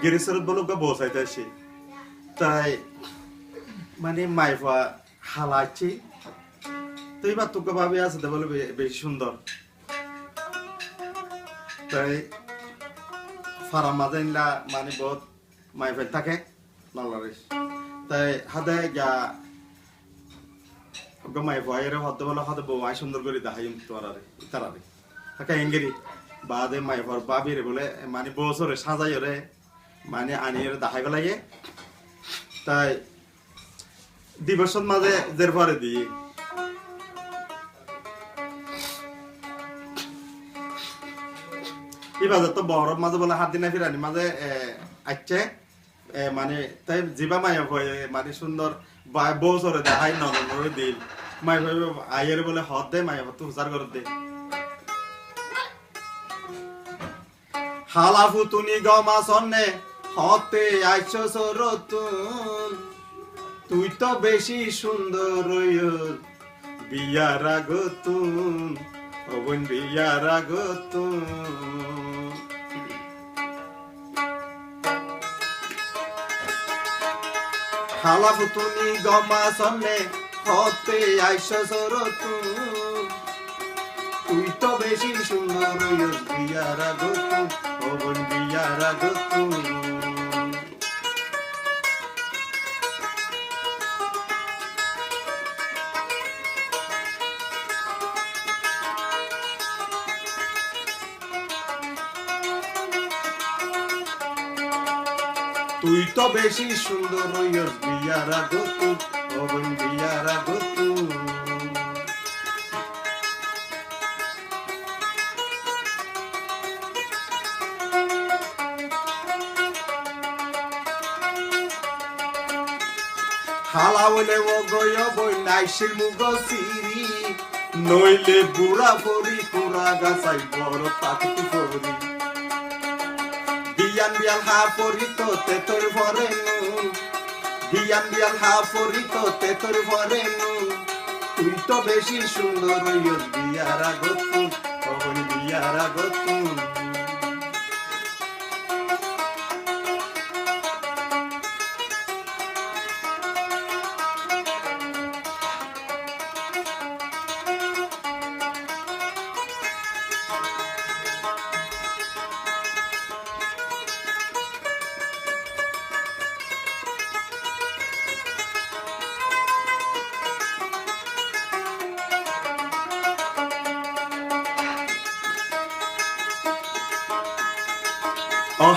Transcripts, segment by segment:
গেরেসরত বলো গা বসাইতে আসি তাই মানে মাইফা হালাচ্ছি তো এবার তোকে ভাবি আছে তো বলে বেশি সুন্দর তাই ফারাম মাঝে মানে বহুত মাইফাই থাকে নলারিস তাই হাতে যা ওকে মাইফা এর হতে বলে হতে বউ আই সুন্দর করে দেখাই তোরারে তারারে তাকে এঙ্গেরি বাদে মাইফার বাবির বলে মানে বছরে সাজাই রে মানে আনিয়ে দেখাই লাগে তাই দিবসের মাঝে জের পরে দিয়ে এই বাজার তো বহরর মাঝে বলে হাত দিনা ফিরানি মাঝে আচ্ছে মানে তাই জিবা মায়া হয়ে মানে সুন্দর বছরে দেখাই ননরে দিল মাই ভাই আইয়ের বলে হদ দে মায়া তো হুজার করে দে হালাফু তুনি গমা সন্নে হতে আইছো সরতুন তুই তো বেশি সুন্দর বিয়ার আগতুন অবন বিয়ার আগতুন হালাফু তুনি গমা সন্নে হতে আইছো সরতুন তুই তো বেশি সুন্দর বিয়ার আগতুন অবন বিয়ার আগতুন তুই তো বেশি সুন্দর বিয়ার আগতুন অবন বিয়ার আগতুন হালাওলে ও গয় বই নাইশির মুগ সিরি নইলে বুড়া পরি পুরা গাছাই বড় পাখি পরি বিয়ান বিয়াল হা পরি তো তেতর ভরে নু বিয়ান বিয়াল হা পরি তো তেতর ভরে নু তুই তো বেশি সুন্দর বিয়ার আগতুন অবন বিয়ার আগতুন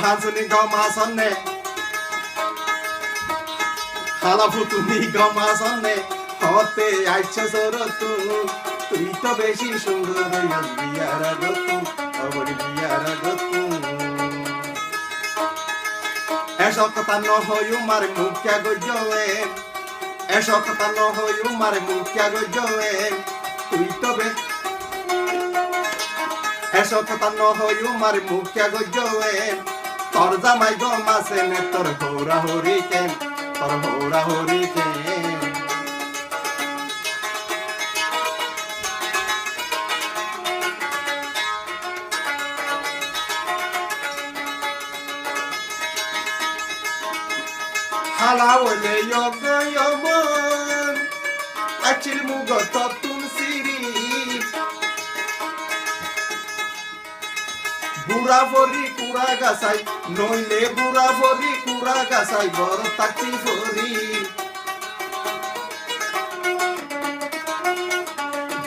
হাজনি গমা সন্নে হালাফু তুমি গমা সন্নে হতে আইছো সরতুন তুই তো বেশি সুন্দর বিয়ার আগতুন অবন বিয়ার আগতুন এসব কথা নহই উমার মুখ্যা গজয়ে এসব কথা নহই উমার মুখ্যা গজয়ে তুই তো এসব কথা নহই উমার মুখ্যা গজয়ে তোর জামাই গমাছে নে তোর হৌরা হরি কেন তোর হৌরা হরি কেন হালাওলে ইয়গয়মন আচিল মুগ ততুন সিরি বুড়া ভরি কুড়া গাছাই নইলে বুড়া ভরি কুড়া গাছাই বড় তাকি ভরি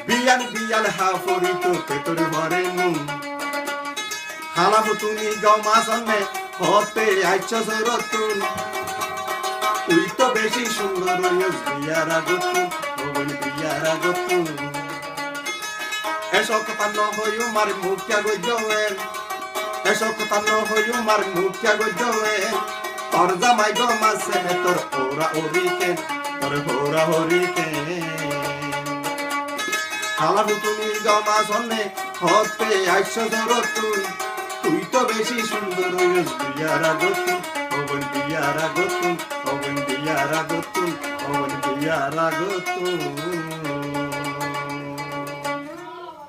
বিয়াল বিয়াল হা ভরি তো তেতর ভরে নু হালাফু তুমি গমা সন্নে হতে আইছো সরতুন তুই তো বেশি সুন্দর বিয়ার আগতুন অবন বিয়ার আগতুন এসব কথা নহই উমার মুখ্যা গজয়েন এসব কথা নহই উমার মুখ্যা গজয়েন তোর জামাই গমাছে নে তোর হৌরা হরি কেন তোর হৌরা হরি কেন হালাফু তুমি গমা সন্নে হতে আইছো সরতুন তুই তো বেশি সুন্দর বিয়ার আগতুন অবন বিয়ার আগতুন অবন বিয়ার আগতুন অবন বিয়ার আগতুন